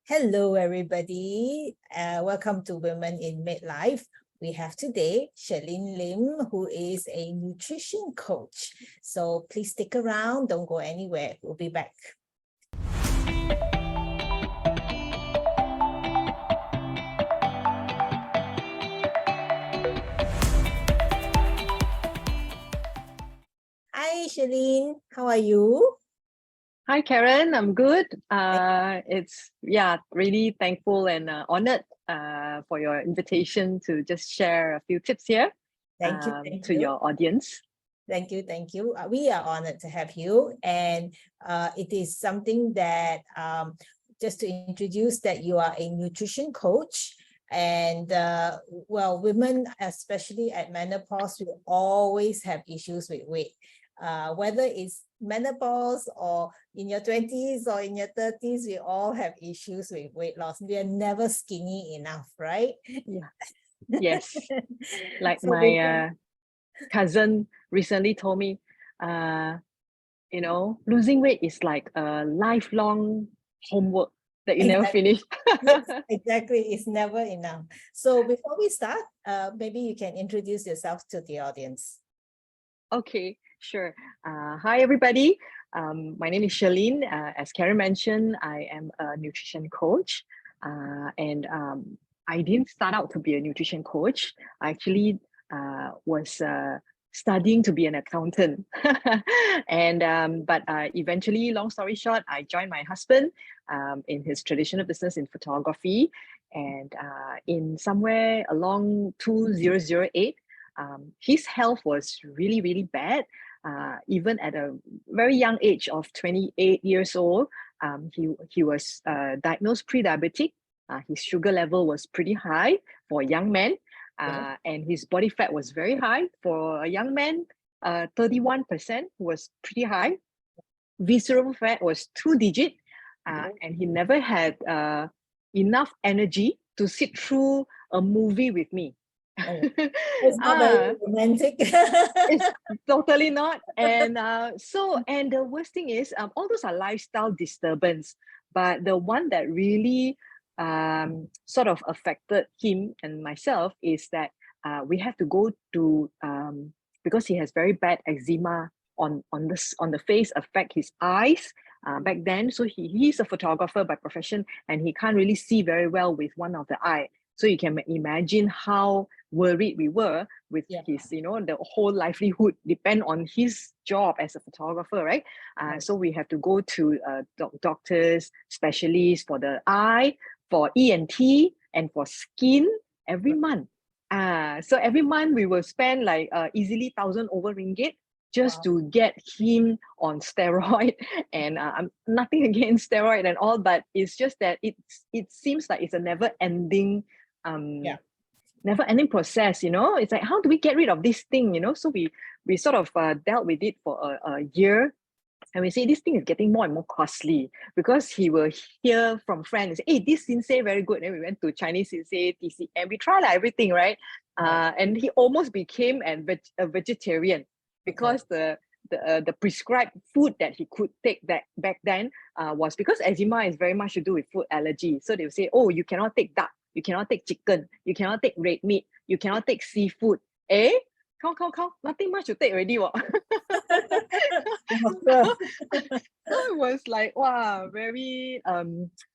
Hello, everybody. Welcome to Women in Midlife. We have today SHIRLYN Lim, who is a nutrition coach. So please stick around. Don't go anywhere. We'll be back. Hi, SHIRLYN. How are you? Hi, Karen. I'm good. It's really thankful and honored for your invitation to just share a few tips here Thank you. to your audience. Thank you. We are honored to have you. And it is something that, just to introduce, that you are a nutrition coach. And well, women, especially at menopause, we always have issues with weight. Whether it's menopause or in your 20s or in your 30s, we all have issues with weight loss. We are never skinny enough, right? Yeah. Yes. Like So my cousin recently told me, losing weight is like a lifelong homework that you never finish. Yes, exactly. It's never enough. So before we start, maybe you can introduce yourself to the audience. Okay, sure. Hi, everybody. My name is SHIRLYN. As Karen mentioned, I am a nutrition coach. And I didn't start out to be a nutrition coach. I actually was studying to be an accountant. But eventually, long story short, I joined my husband in his traditional business in photography. And in somewhere along 2008, his health was really, really bad. Even at a very young age of 28 years old, he was diagnosed pre-diabetic. His sugar level was pretty high for a young man, and his body fat was very high for a young man. 31% was pretty high. Visceral fat was 2-digit, and he never had enough energy to sit through a movie with me. It's not very romantic. It's totally not. And and the worst thing is, all those are lifestyle disturbance, but the one that really sort of affected him and myself is that we have to go to because he has very bad eczema on the face, affect his eyes back then. So he's a photographer by profession, and he can't really see very well with one of the eye. So you can imagine how worried we were with his, the whole livelihood depend on his job as a photographer, right? So we have to go to doctors, specialists for the eye, for ENT, and for skin every month. So every month we will spend like easily 1,000 over ringgit just to get him on steroid. And I'm nothing against steroid and all, but it's just that it seems like it's a never-ending never-ending process. It's like, how do we get rid of this thing? So we sort of dealt with it for a year, and we say this thing is getting more and more costly, because he will hear from friends, hey, this sensei very good. And we went to Chinese sensei, TC, and we tried everything, right? And he almost became a vegetarian, because the prescribed food that he could take back then was, because eczema is very much to do with food allergy. So they would say, oh, you cannot take duck, you cannot take chicken, you cannot take red meat, you cannot take seafood. Count. Nothing much to take already. It was like, wow, very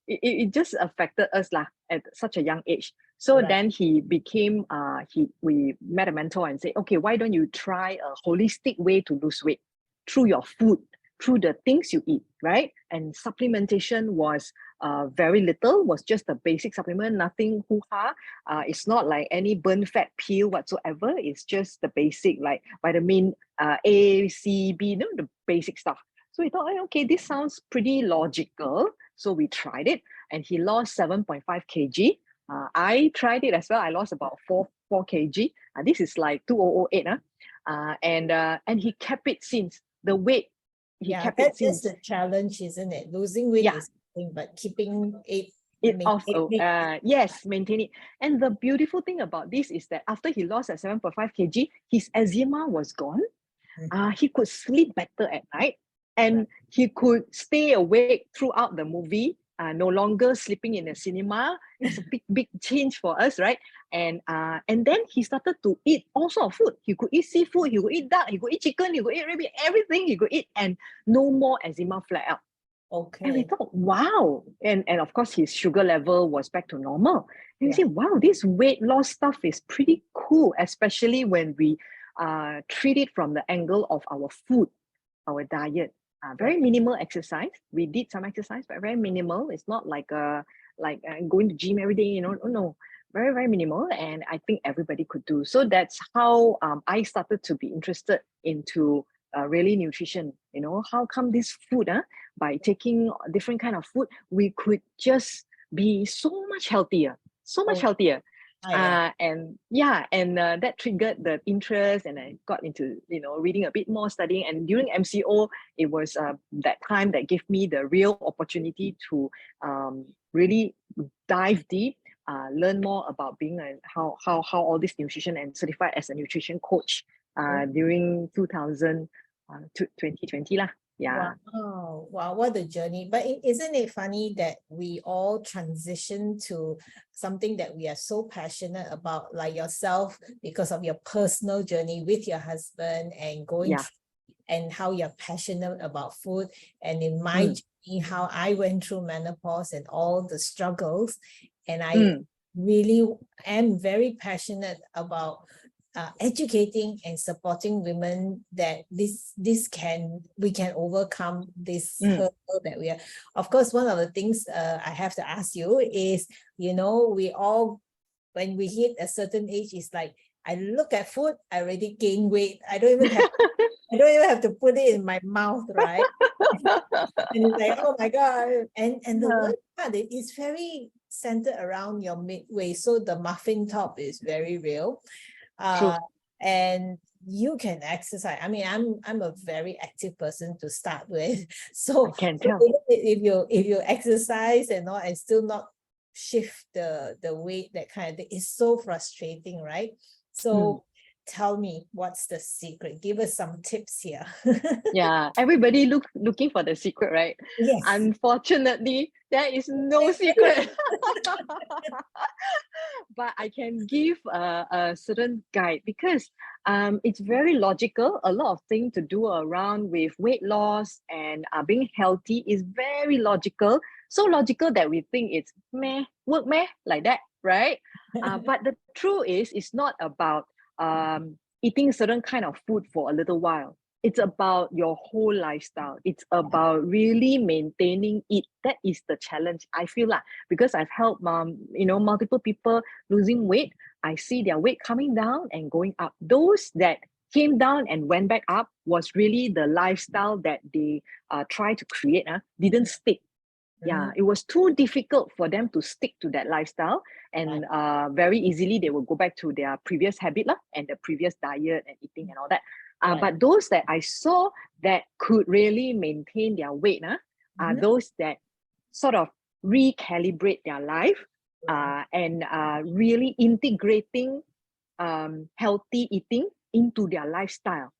it just affected us at such a young age. So then he became we met a mentor and said, okay, why don't you try a holistic way to lose weight through your food, through the things you eat, right? And supplementation was very little, was just a basic supplement, nothing hoo-ha. It's not like any burn fat pill whatsoever. It's just the basic, like vitamin A, C, B, the basic stuff. So we thought, okay, this sounds pretty logical. So we tried it, and he lost 7.5 kg. I tried it as well. I lost about 4 kg. This is like 2008. And he kept it since. The weight, he kept it since. That's the challenge, isn't it? Losing weight is something, but keeping it off. Yes, maintain it. And the beautiful thing about this is that after he lost at 7.5 kg, his eczema was gone. He could sleep better at night, and he could stay awake throughout the movie. no longer sleeping in the cinema. It's a big change for us, right? And then he started to eat all sort of food. He could eat seafood, he could eat duck, he could eat chicken, he could eat rabbit, everything he could eat, and no more eczema flare up. And we Okay. thought, wow. And of course, his sugar level was back to normal. And we Yeah. said, wow, this weight loss stuff is pretty cool, especially when we treat it from the angle of our food, our diet. Very minimal exercise. We did some exercise, but very minimal. It's not like going to gym every day, you know. No, very, very minimal. And I think everybody could do. So that's how I started to be interested into really nutrition. You know, how come this food, by taking different kind of food, we could just be so much healthier, so much Oh, healthier. yeah. And that triggered the interest, and I got into reading a bit more, studying. And during MCO, it was that time that gave me the real opportunity to really dive deep, learn more about being how all this nutrition, and certified as a nutrition coach during 2020 lah. Yeah. Wow, wow, what a journey. But isn't it funny that we all transition to something that we are so passionate about, like yourself, because of your personal journey with your husband and going Yeah. through, and how you're passionate about food. And in my journey, how I went through menopause and all the struggles. And I really am very passionate about educating and supporting women that we can overcome this hurdle that we are. Of course, one of the things I have to ask you is, we all, when we hit a certain age, it's like, I look at food, I already gain weight. I don't even have to put it in my mouth, right? And it's like, oh my God. And the worst part is very centered around your midway. So the muffin top is very real. And you can exercise. I mean, I'm a very active person to start with. So I can tell. if you exercise and all, and still not shift the weight, that kind of thing, is so frustrating, right? So tell me, what's the secret? Give us some tips here. Yeah, everybody looking for the secret, right? Yes. Unfortunately, there is no secret. But I can give a certain guide, because it's very logical. A lot of things to do around with weight loss and being healthy is very logical. So logical that we think it's work like that, right? But the truth is, it's not about eating certain kind of food for a little while. It's about your whole lifestyle. It's about really maintaining it. That is the challenge, I feel like, because I've helped multiple people losing weight. I see their weight coming down and going up. Those that came down and went back up was really the lifestyle that they try to create, didn't stick. Yeah, it was too difficult for them to stick to that lifestyle, and very easily they will go back to their previous habit and the previous diet and eating and all that. But those that I saw that could really maintain their weight are those that sort of recalibrate their life and really integrating healthy eating into their lifestyle.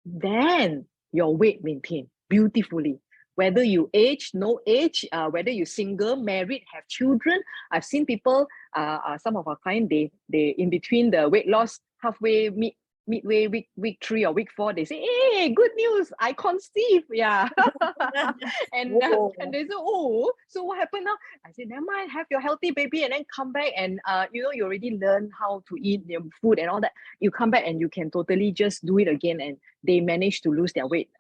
Then your weight maintain beautifully. Whether you age, no age, whether you're single, married, have children. I've seen people, some of our clients, they in between the weight loss, halfway, midway, week 3 or week 4, they say, hey, good news, I conceive. Yeah. and they say, oh, so what happened now? I said, never mind, have your healthy baby and then come back and, you already learn how to eat your food and all that. You come back and you can totally just do it again, and they manage to lose their weight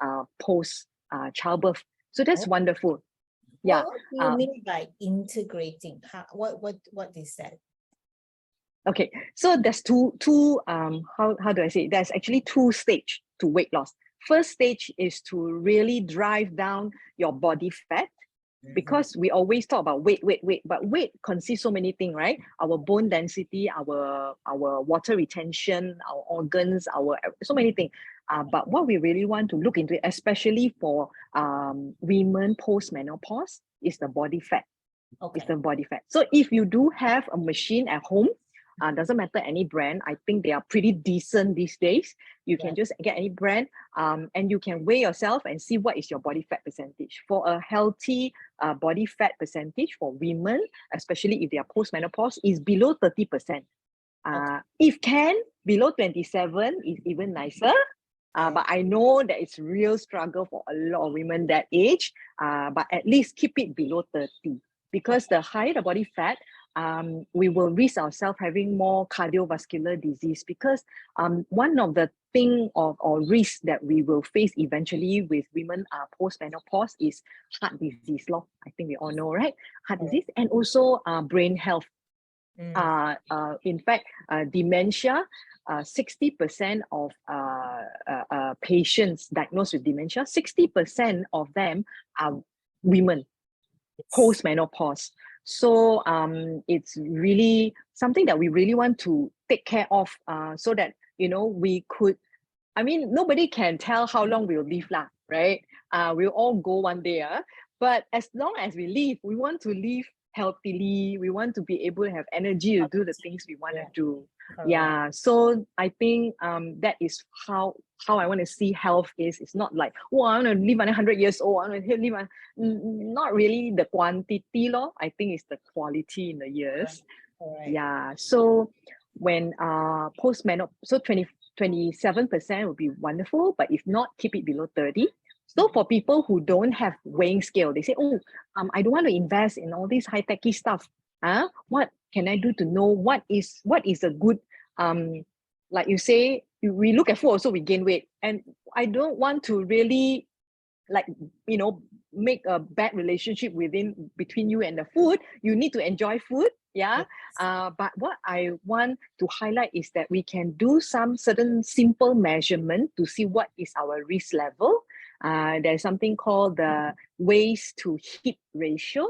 post childbirth. So that's wonderful. Yeah. What do you mean by integrating? What is that? Okay, so there's two how do I say it? There's actually 2 stages to weight loss. First stage is to really drive down your body fat, because we always talk about weight, but weight consists so many things, right? Our bone density, our water retention, our organs, so many things. But what we really want to look into, especially for women post-menopause, is the body fat. It's the body fat. So if you do have a machine at home, doesn't matter any brand. I think they are pretty decent these days. You can just get any brand, and you can weigh yourself and see what is your body fat percentage. For a healthy body fat percentage for women, especially if they are post-menopause, is below 30%. If can, below 27 is even nicer. But I know that it's real struggle for a lot of women that age, but at least keep it below 30. Because the higher the body fat, we will risk ourselves having more cardiovascular disease, because one of the thing or risks that we will face eventually with women post-menopause is heart disease. I think we all know, right? Heart disease, and also brain health. In fact, dementia, 60% of patients diagnosed with dementia, 60% of them are women post-menopause. So it's really something that we really want to take care of, so that, you know, we could, I mean, nobody can tell how long we'll live, right? We'll all go one day, but as long as we live, we want to live healthily. We want to be able to have energy to do the things we want to do. Yeah, so I think that is how I want to see health is. It's not like, oh, I want to live 100 years old. I want to live not really the quantity, I think it's the quality in the years. Yeah, so when post-menopause, so 27% would be wonderful, but if not, keep it below 30. So for people who don't have weighing scale, they say, oh, I don't want to invest in all this high-techy stuff. What can I do to know what is a good, like you say, we look at food also, we gain weight. And I don't want to really, like, you know, make a bad relationship between you and the food. You need to enjoy food. Yeah. But what I want to highlight is that we can do some certain simple measurement to see what is our risk level. There's something called the waist to hip ratio.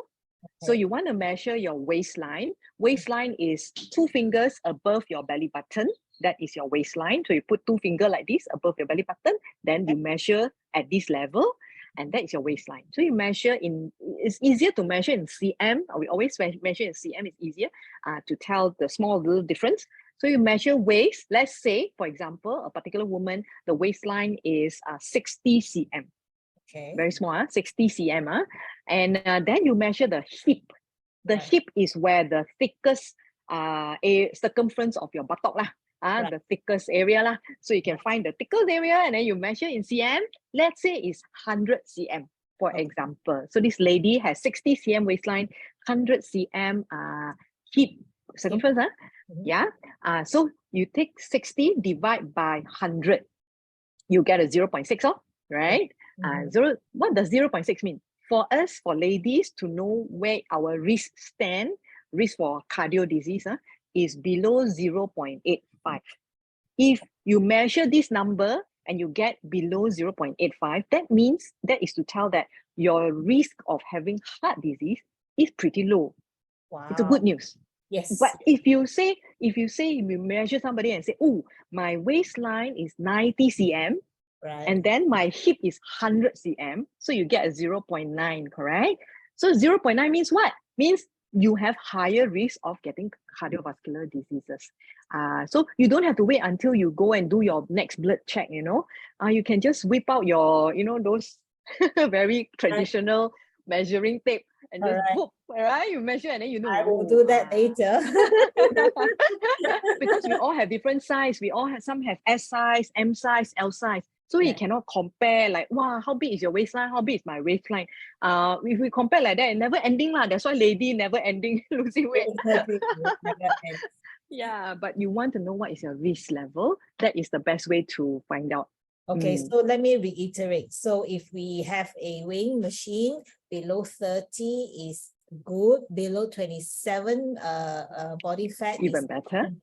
So you want to measure your waistline. Waistline is 2 fingers above your belly button. That is your waistline. So you put 2 fingers like this above your belly button. Then you measure at this level, and that is your waistline. So you measure it's easier to measure in cm. We always measure in cm. It's easier to tell the small little difference. So you measure waist. Let's say, for example, a particular woman, the waistline is 60 cm. Okay. Very small, 60 cm. And then you measure the hip. The hip is where the thickest circumference of your buttock, the thickest area. So you can find the thickest area, and then you measure in cm. Let's say it's 100 cm, for example. So this lady has 60 cm waistline, 100 cm hip circumference. Yeah. So you take 60 divide by 100, you get a 0.6, right? What does 0.6 mean? For us, for ladies, to know where our risk for cardio disease is below 0.85. If you measure this number and you get below 0.85, that means that is to tell that your risk of having heart disease is pretty low. Wow. It's a good news. Yes. But if you measure somebody and say, oh, my waistline is 90 cm, right, and then my hip is 100 cm, so you get a 0.9, correct? So 0.9 means what? Means you have higher risk of getting cardiovascular diseases. So you don't have to wait until you go and do your next blood check, you can just whip out your, those very traditional measuring tape and just whoop, right? You measure and then you know. I will do that later. Because we all have different size. Some have S size, M size, L size. So you cannot compare like, wow, how big is your waistline? How big is my waistline? If we compare like that, never ending. That's why lady never ending losing weight. Yeah, but you want to know what is your risk level. That is the best way to find out. Okay, so let me reiterate. So if we have a weighing machine, below 30 is good, below 27 body fat even is better.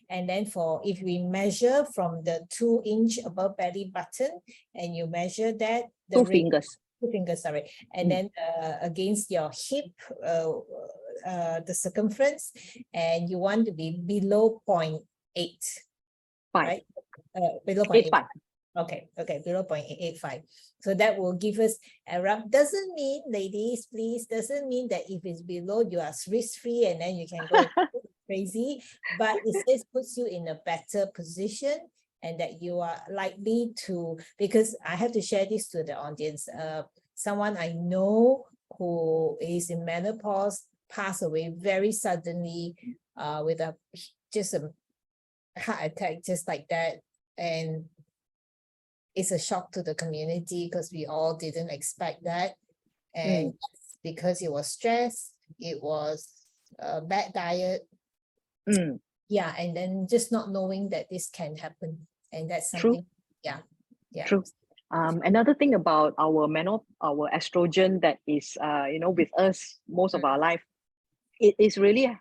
And then if we measure from the 2-inch above belly button and you measure that, two fingers, sorry, and then against your hip, the circumference, and you want to be below 0.8, right? Below 0.85. Okay, below 0.85. So that will give us around, doesn't mean, ladies, please, doesn't mean that if it's below, you are risk-free and then you can go crazy, but it says puts you in a better position, and that you are likely to, because I have to share this to the audience. Someone I know who is in menopause passed away very suddenly, with just a heart attack, just like that. And it's a shock to the community because we all didn't expect that. And because it was stress, it was a bad diet. Yeah, and then just not knowing that this can happen. And that's something, yeah. True. Another thing about our estrogen that is, with us most of our life, it is really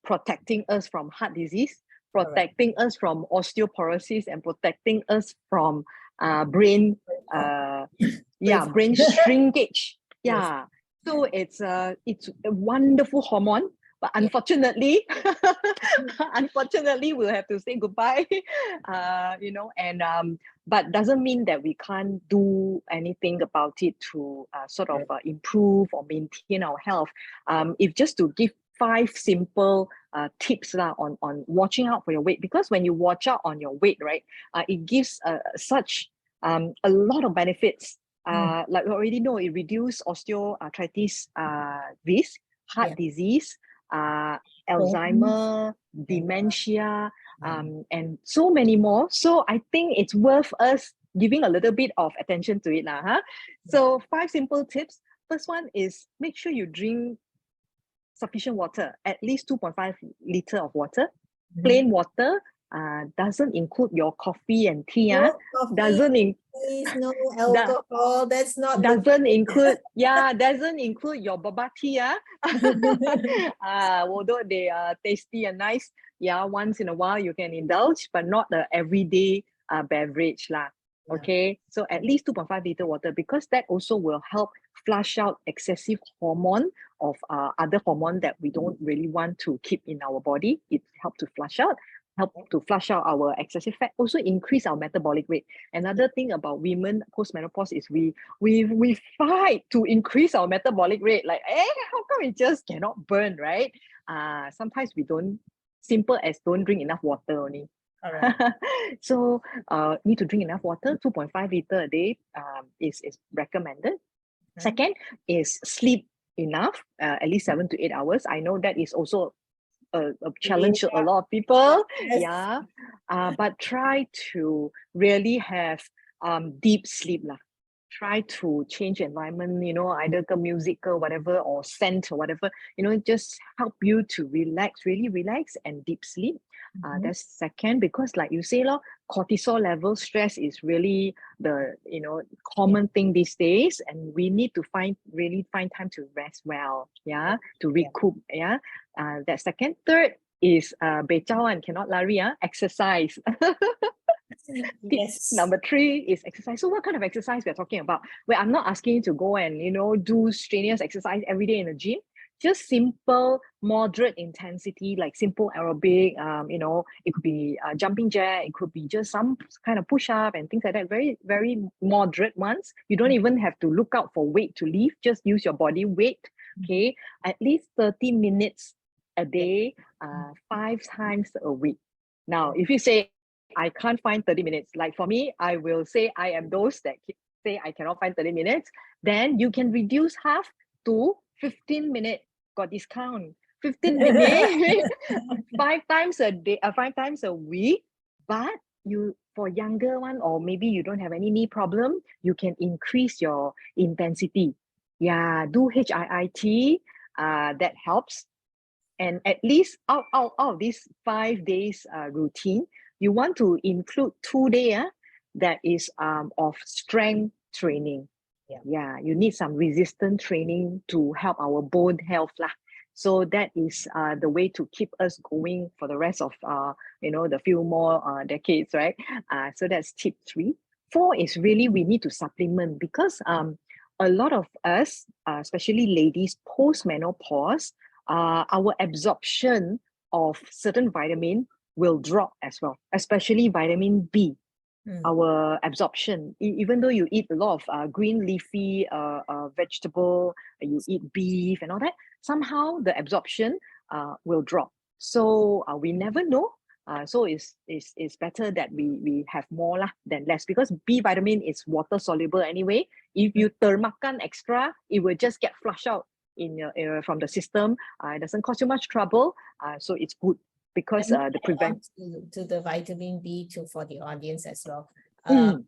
protecting us from heart disease, protecting us from osteoporosis, and protecting us from brain, brain shrinkage. Yeah. So it's a wonderful hormone, but unfortunately, unfortunately, we'll have to say goodbye. But doesn't mean that we can't do anything about it to improve or maintain our health. If just to give 5 simple tips on watching out for your weight, because when you watch out on your weight, right, it gives such a lot of benefits. Like we already know, it reduces osteoarthritis risk, heart disease, Alzheimer, dementia, and so many more. So I think it's worth us giving a little bit of attention to it. So 5 simple tips. First one is make sure you drink sufficient water, at least 2.5 liters of water. Plain water, doesn't include your coffee and tea. No coffee, please, no alcohol. That's not doesn't include your boba tea. Although they are tasty and nice, once in a while you can indulge, but not the everyday beverage lah. Okay, so at least 2.5 liter water, because that also will help flush out excessive hormone of other hormone that we don't really want to keep in our body. It helps to flush out our excessive fat, also increase our metabolic rate. Another thing about women post-menopause is we fight to increase our metabolic rate. Like, how come we just cannot burn, right? Sometimes we don't, simple as don't drink enough water only. So need to drink enough water. 2.5 liter a day is recommended. Second is sleep enough, at least 7 to 8 hours. I know that is also a challenge to a lot of people. But try to really have deep sleep lah. Try to change environment, either music or whatever, or scent or whatever, just help you to relax, really relax, and deep sleep. That's second, because like you say, cortisol level, stress is really the common thing these days, and we need to find time to rest well, to recoup. That's second. Third is and cannot lari, exercise. Yes. Number 3 is exercise. So what kind of exercise we're talking about? Well, I'm not asking you to go and do strenuous exercise every day in the gym. Just simple, moderate intensity, like simple aerobic. It could be jumping jack. It could be just some kind of push-up and things like that. Very, very moderate ones. You don't even have to look out for weight to lift. Just use your body weight. Okay, at least 30 minutes a day, 5 times a week. Now, if you say, I can't find 30 minutes, like for me, I will say I am those that say I cannot find 30 minutes, then you can reduce half to 15 minutes. Got discount. 15 minutes, 5 times a day, 5 times a week. But for younger one, or maybe you don't have any knee problem, you can increase your intensity. Do HIIT. That helps. And at least out of these 5 days routine, you want to include 2 days that is of strength training. You need some resistance training to help our bone health lah. So that is the way to keep us going for the rest of the few more decades, right? So that's tip 3. 4 is really we need to supplement, because a lot of us, especially ladies post-menopause, our absorption of certain vitamin will drop as well, especially vitamin B. Our absorption, even though you eat a lot of green leafy vegetable, you eat beef and all that, somehow the absorption will drop. So we never know. So it's better that we have more lah than less, because B vitamin is water soluble anyway. If you termakan extra, it will just get flushed out in your from the system. It doesn't cause you much trouble. So it's good because Let me the add on prevent. to the vitamin B2 for the audience as well. Mm,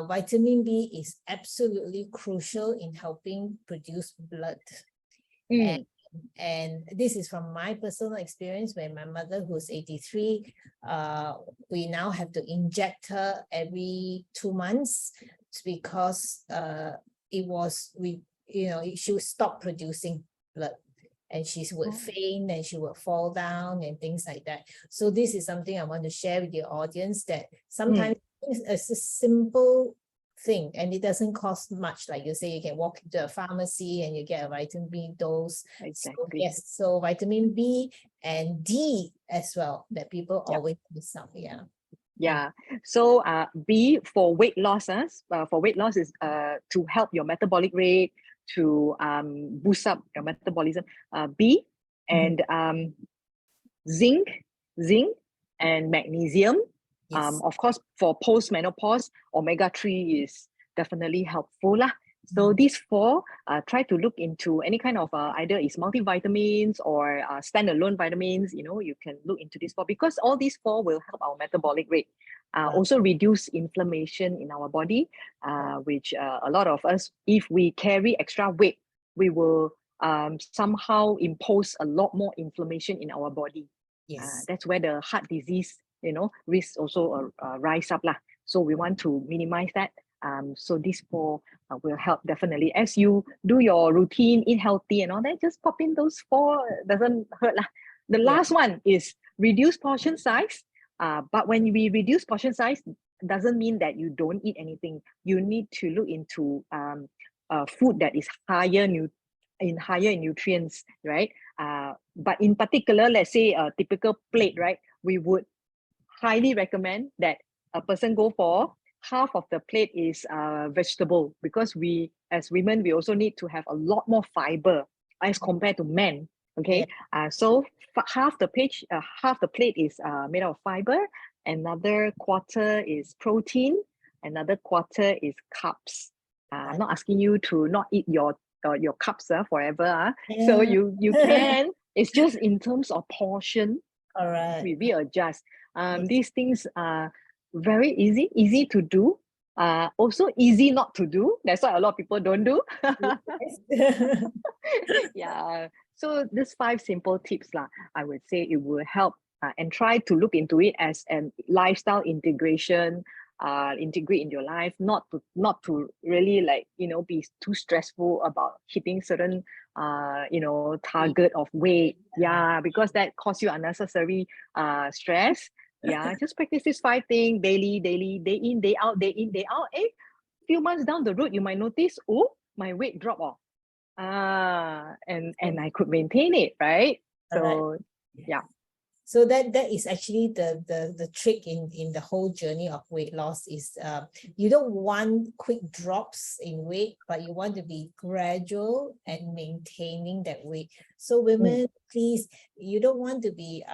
Vitamin B is absolutely crucial in helping produce blood. mm. And this is from my personal experience. When my mother, who's 83, we now have to inject her every 2 months because she would stop producing blood, and she would faint and she would fall down and things like that. So this is something I want to share with your audience, that sometimes it's a simple thing and it doesn't cost much. Like you say, you can walk into a pharmacy and you get a vitamin B dose. Exactly. So, yes, so vitamin B and D as well, that people always miss out. Yeah. So B for weight loss, for weight loss is to help your metabolic rate, to boost up your metabolism. B and zinc and magnesium. Yes. Of course, for post-menopause, omega-3 is definitely helpful lah. So these four, try to look into any kind of either is multivitamins or standalone vitamins. You can look into these four, because all these four will help our metabolic rate. Also reduce inflammation in our body, which a lot of us, if we carry extra weight, we will somehow impose a lot more inflammation in our body. Yes. That's where the heart disease, risks also rise up lah. So we want to minimize that. So these four will help definitely. As you do your routine, eat healthy and all that, just pop in those four, doesn't hurt lah. The last one is reduce portion size. But when we reduce portion size, doesn't mean that you don't eat anything. You need to look into food that is higher in nutrients, right? But in particular, let's say a typical plate, right? We would highly recommend that a person go for half of the plate is vegetable, because we as women, we also need to have a lot more fiber as compared to men. Okay, so half the plate is made of fiber, another quarter is protein, another quarter is carbs. I'm not asking you to not eat your carbs forever. So you can. It's just in terms of portion. All right. We adjust. These things are very easy to do. Also easy not to do. That's why a lot of people don't do. Yeah. So these 5 simple tips lah, I would say it will help, and try to look into it as an lifestyle integration. Integrate in your life, not to really be too stressful about hitting certain target of weight. Yeah, because that causes you unnecessary stress. Yeah, just practice these 5 things daily, day in, day out. Few months down the road, you might notice, oh, my weight dropped off. And I could maintain it, right? So yeah. So that is actually the trick in the whole journey of weight loss is you don't want quick drops in weight, but you want to be gradual and maintaining that weight. So women, please, you don't want to be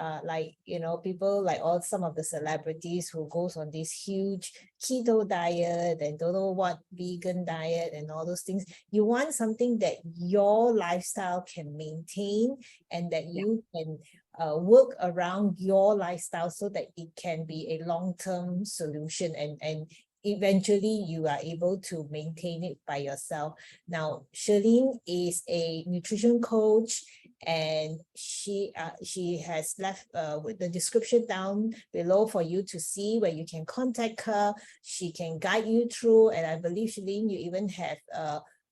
people like some of the celebrities who goes on this huge keto diet and don't know what vegan diet and all those things. You want something that your lifestyle can maintain and that you can work around your lifestyle so that it can be a long-term solution and eventually you are able to maintain it by yourself. Now, SHIRLYN is a nutrition coach, and she has left with the description down below for you to see where you can contact her. She can guide you through, and I believe, SHIRLYN, you even have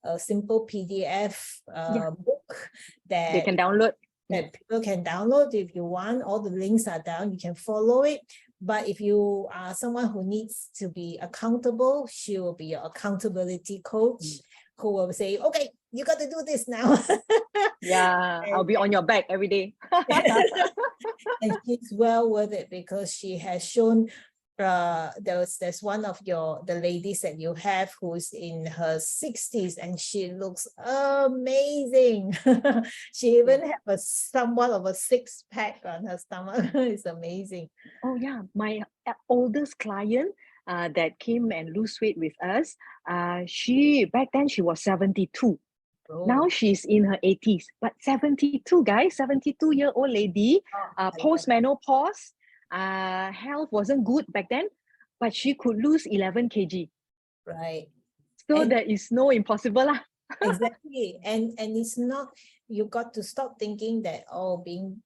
a simple PDF book that they can download. That people can download if you want. All the links are down. You can follow it. But if you are someone who needs to be accountable, she will be your accountability coach who will say, okay, you got to do this now. Yeah, I'll be on your back every day. And she's well worth it because she has shown there's one of the ladies that you have who's in her 60s and she looks amazing. She even have a somewhat of a six-pack on her stomach. It's amazing. Oh yeah, my oldest client that came and lose weight with us, she back then she was 72. Now Oh, she's in her 80s, but 72, guys, 72-year-old lady, I love post-menopause, health wasn't good back then, but she could lose 11 kg. right. So And there is no impossible lah. exactly. And it's not, you got to stop thinking that, oh, being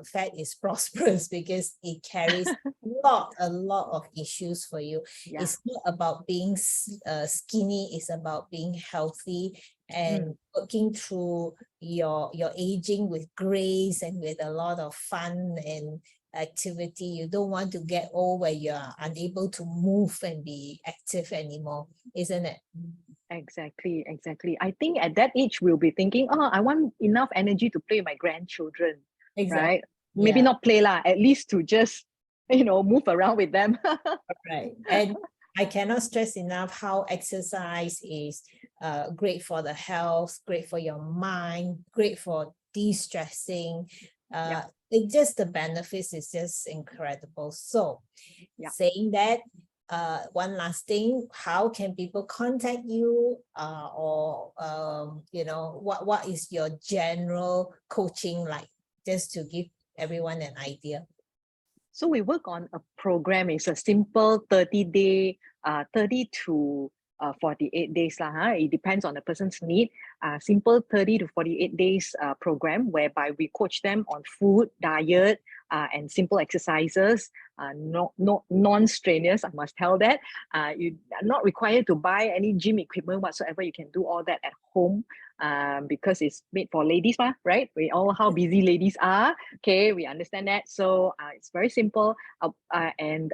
fat is prosperous, because it carries a lot of issues for you. Yeah. It's not about being skinny, it's about being healthy and working through your aging with grace and with a lot of fun and activity. You don't want to get old where you are unable to move and be active anymore, isn't it? Exactly. I think at that age, we'll be thinking, oh, I want enough energy to play with my grandchildren, right? Maybe Yeah. not play lah, at least to just, move around with them. Right. And I cannot stress enough how exercise is great for the health, great for your mind, great for de-stressing. It just, the benefits is just incredible. So saying that, one last thing, how can people contact you, or what is your general coaching like, just to give everyone an idea? So we work on a program. It's a simple 30-day, 30 to 48 days lah. It depends on the person's need. Simple 30 to 48 days program whereby we coach them on food, diet, and simple exercises. Non-strenuous, I must tell that. You are not required to buy any gym equipment whatsoever. You can do all that at home. Because it's made for ladies, right? We all how busy ladies are. Okay, we understand that. So it's very simple. And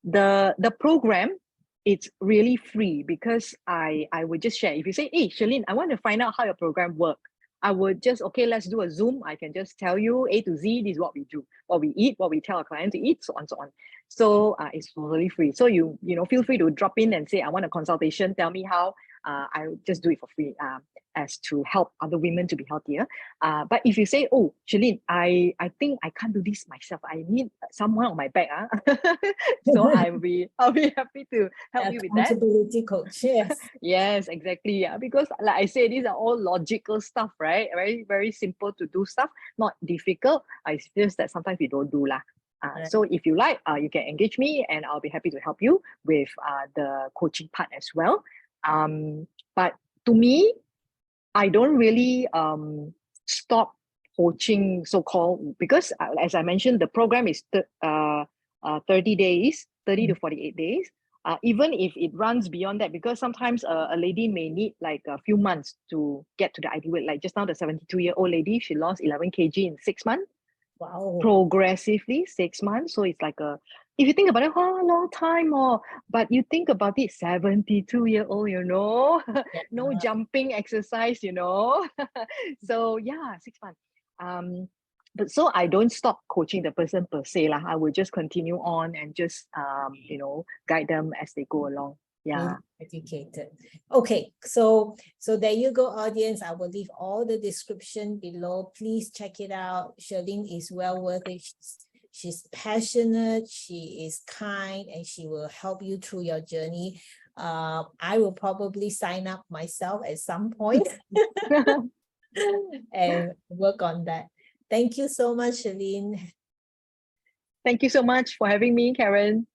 the program, it's really free, because I would just share. If you say, hey, SHIRLYN, I want to find out how your program works, I would just, okay, let's do a Zoom. I can just tell you A to Z, this is what we do, what we eat, what we tell our clients to eat, so on, so on. So it's totally free. So you feel free to drop in and say, I want a consultation, tell me how. I'll just do it for free, as to help other women to be healthier. But if you say, oh, SHIRLYN, I think I can't do this myself, I need someone on my back. So I'll be happy to help you with that. Accountability coach, yes. Yes, exactly. Yeah, because like I say, these are all logical stuff, right? Very, very simple to do stuff, not difficult. It's just that sometimes we don't do lah. So if you like, you can engage me and I'll be happy to help you with the coaching part as well. But to me, I don't really stop coaching, so-called, because as I mentioned, the program is 30 days, 30 to 48 days. Even if it runs beyond that, because sometimes a lady may need like a few months to get to the ideal weight. Like just now, the 72-year-old lady, she lost 11 kg in 6 months. Wow. Progressively, 6 months. So it's like if you think about it, a long time, but you think about it, 72-year-old, no jumping exercise, So yeah, 6 months. But so I don't stop coaching the person per se lah. I will just continue on and just guide them as they go along. Yeah. Educated. Okay, so there you go, audience. I will leave all the description below. Please check it out. SHIRLYN is well worth it. She's passionate, she is kind, and she will help you through your journey. I will probably sign up myself at some point and work on that. Thank you so much, SHIRLYN. Thank you so much for having me, Karen.